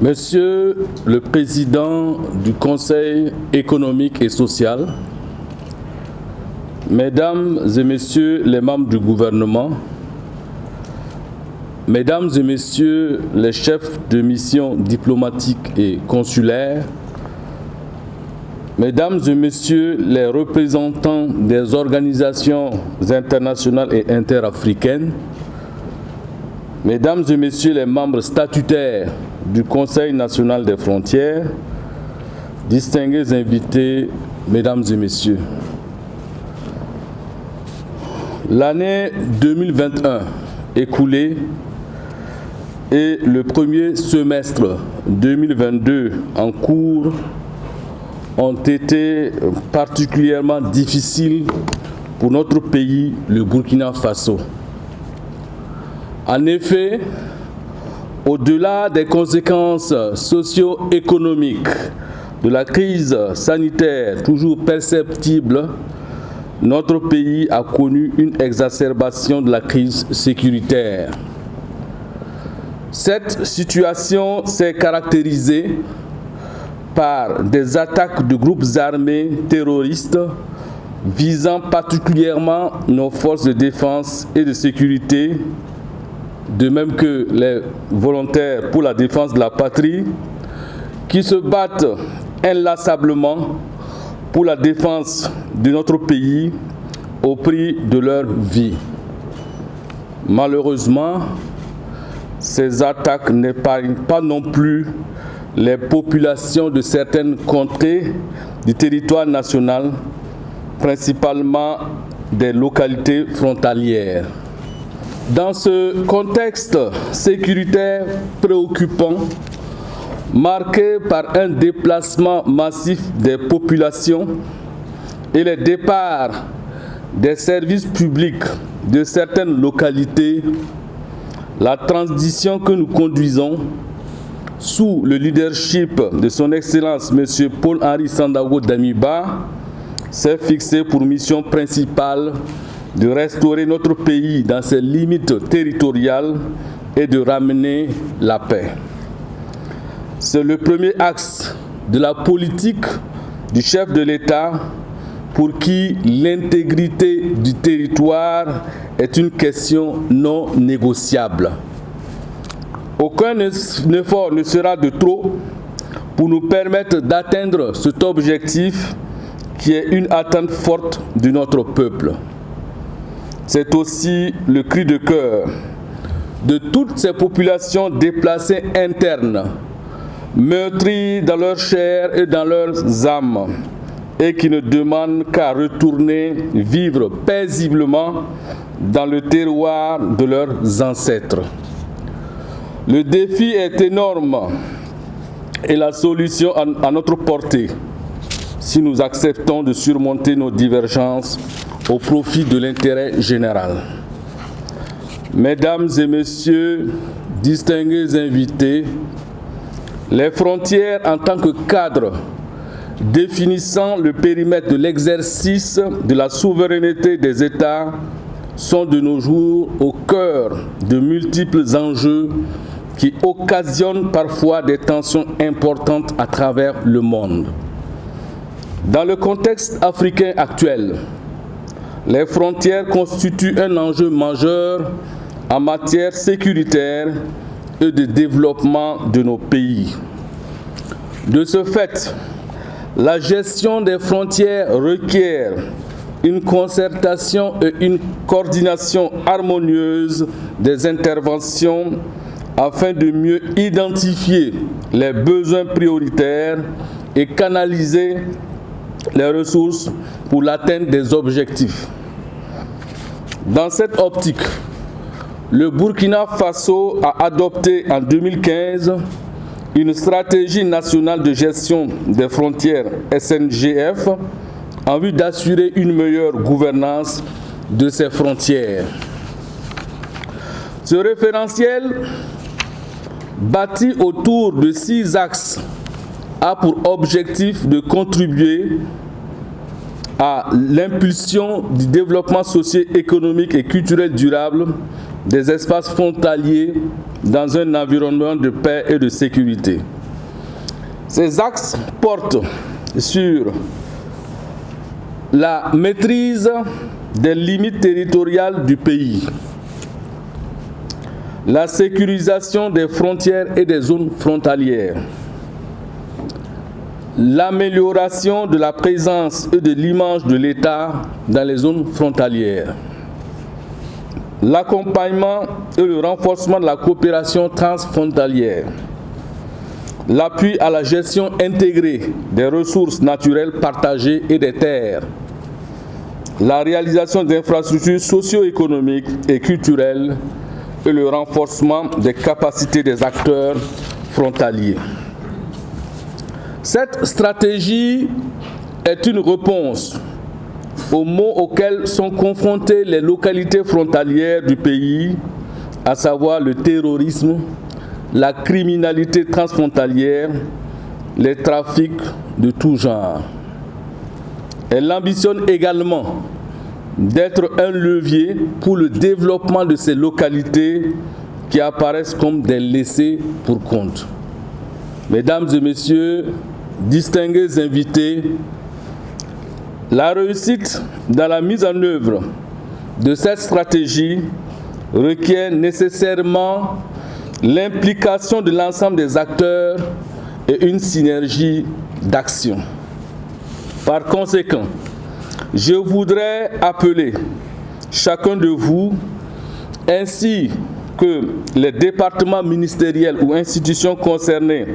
Monsieur le Président du Conseil économique et social, Mesdames et Messieurs les membres du gouvernement, Mesdames et Messieurs les chefs de mission diplomatique et consulaire, Mesdames et Messieurs les représentants des organisations internationales et interafricaines, Mesdames et Messieurs les membres statutaires du Conseil national des frontières, distingués invités, Mesdames et Messieurs. L'année 2021 écoulée et le premier semestre 2022 en cours ont été particulièrement difficiles pour notre pays, le Burkina Faso. En effet, au-delà des conséquences socio-économiques de la crise sanitaire toujours perceptible, notre pays a connu une exacerbation de la crise sécuritaire. Cette situation s'est caractérisée par des attaques de groupes armés terroristes visant particulièrement nos forces de défense et de sécurité, de même que les volontaires pour la défense de la patrie, qui se battent inlassablement pour la défense de notre pays au prix de leur vie. Malheureusement, ces attaques n'épargnent pas non plus les populations de certaines contrées du territoire national, principalement des localités frontalières. Dans ce contexte sécuritaire préoccupant, marqué par un déplacement massif des populations et les départs des services publics de certaines localités, la transition que nous conduisons sous le leadership de son Excellence M. Paul-Henri Sandaogo Damiba s'est fixée pour mission principale de restaurer notre pays dans ses limites territoriales et de ramener la paix. C'est le premier axe de la politique du chef de l'État pour qui l'intégrité du territoire est une question non négociable. Aucun effort ne sera de trop pour nous permettre d'atteindre cet objectif qui est une attente forte de notre peuple. C'est aussi le cri de cœur de toutes ces populations déplacées internes, meurtries dans leur chair et dans leurs âmes, et qui ne demandent qu'à retourner vivre paisiblement dans le terroir de leurs ancêtres. Le défi est énorme et la solution à notre portée si nous acceptons de surmonter nos divergences au profit de l'intérêt général. Mesdames et Messieurs, distingués invités, les frontières en tant que cadre définissant le périmètre de l'exercice de la souveraineté des États sont de nos jours au cœur de multiples enjeux qui occasionnent parfois des tensions importantes à travers le monde. Dans le contexte africain actuel, les frontières constituent un enjeu majeur en matière sécuritaire et de développement de nos pays. De ce fait, la gestion des frontières requiert une concertation et une coordination harmonieuse des interventions afin de mieux identifier les besoins prioritaires et canaliser les ressources pour l'atteinte des objectifs. Dans cette optique, le Burkina Faso a adopté en 2015 une stratégie nationale de gestion des frontières SNGF en vue d'assurer une meilleure gouvernance de ces frontières. Ce référentiel, bâti autour de 6 axes, a pour objectif de contribuer à l'impulsion du développement socio-économique et culturel durable des espaces frontaliers dans un environnement de paix et de sécurité. Ces axes portent sur la maîtrise des limites territoriales du pays, la sécurisation des frontières et des zones frontalières, l'amélioration de la présence et de l'image de l'État dans les zones frontalières, l'accompagnement et le renforcement de la coopération transfrontalière, l'appui à la gestion intégrée des ressources naturelles partagées et des terres, la réalisation d'infrastructures socio-économiques et culturelles et le renforcement des capacités des acteurs frontaliers. Cette stratégie est une réponse aux maux auxquels sont confrontées les localités frontalières du pays, à savoir le terrorisme, la criminalité transfrontalière, les trafics de tout genre. Elle ambitionne également d'être un levier pour le développement de ces localités qui apparaissent comme des laissés pour compte. Mesdames et messieurs, distingués invités, la réussite dans la mise en œuvre de cette stratégie requiert nécessairement l'implication de l'ensemble des acteurs et une synergie d'action. Par conséquent, je voudrais appeler chacun de vous, ainsi que les départements ministériels ou institutions concernées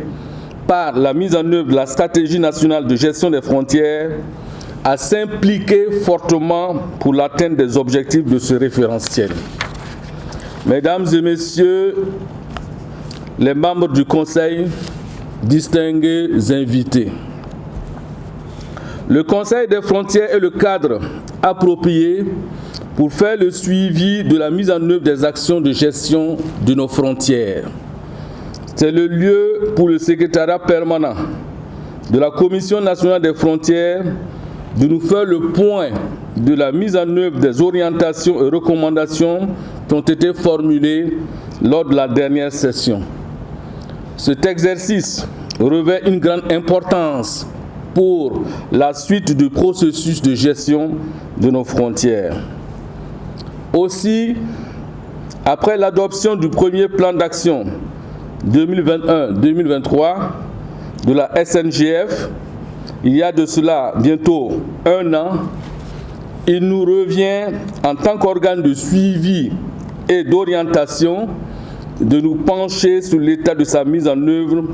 par la mise en œuvre de la stratégie nationale de gestion des frontières, à s'impliquer fortement pour l'atteinte des objectifs de ce référentiel. Mesdames et messieurs, les membres du Conseil, distingués invités, le Conseil des frontières est le cadre approprié pour faire le suivi de la mise en œuvre des actions de gestion de nos frontières. C'est le lieu pour le secrétariat permanent de la Commission nationale des frontières de nous faire le point de la mise en œuvre des orientations et recommandations qui ont été formulées lors de la dernière session. Cet exercice revêt une grande importance pour la suite du processus de gestion de nos frontières. Aussi, après l'adoption du premier plan d'action 2021-2023 de la SNGF, il y a de cela bientôt 1 an, il nous revient en tant qu'organe de suivi et d'orientation de nous pencher sur l'état de sa mise en œuvre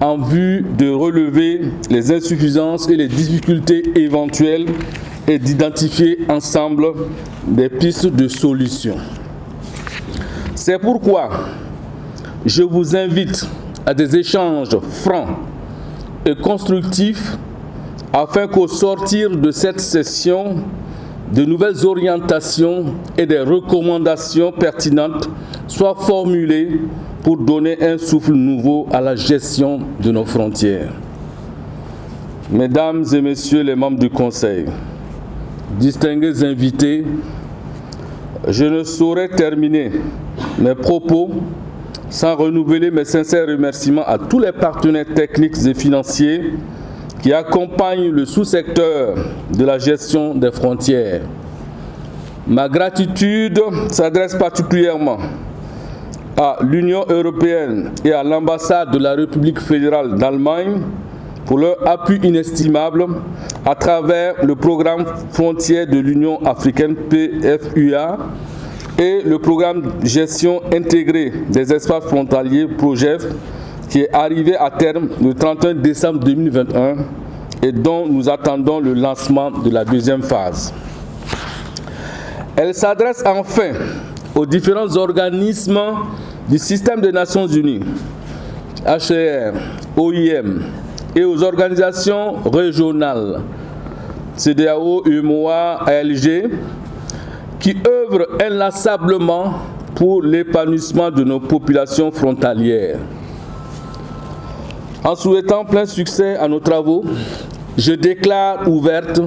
en vue de relever les insuffisances et les difficultés éventuelles et d'identifier ensemble des pistes de solutions. C'est pourquoi je vous invite à des échanges francs et constructifs afin qu'au sortir de cette session, de nouvelles orientations et des recommandations pertinentes soient formulées pour donner un souffle nouveau à la gestion de nos frontières. Mesdames et messieurs les membres du Conseil, distingués invités, je ne saurais terminer mes propos sans renouveler mes sincères remerciements à tous les partenaires techniques et financiers qui accompagnent le sous-secteur de la gestion des frontières. Ma gratitude s'adresse particulièrement à l'Union européenne et à l'ambassade de la République fédérale d'Allemagne pour leur appui inestimable à travers le programme Frontières de l'Union africaine PFUA et le programme de gestion intégrée des espaces frontaliers PROGEF qui est arrivé à terme le 31 décembre 2021 et dont nous attendons le lancement de la deuxième phase. Elle s'adresse enfin aux différents organismes du système des Nations Unies, HCR, OIM, et aux organisations régionales, CEDEAO, UEMOA, ALG, qui œuvrent inlassablement pour l'épanouissement de nos populations frontalières. En souhaitant plein succès à nos travaux, je déclare ouverte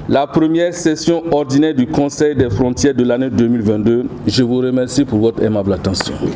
la première session ordinaire du Conseil des frontières de l'année 2022. Je vous remercie pour votre aimable attention.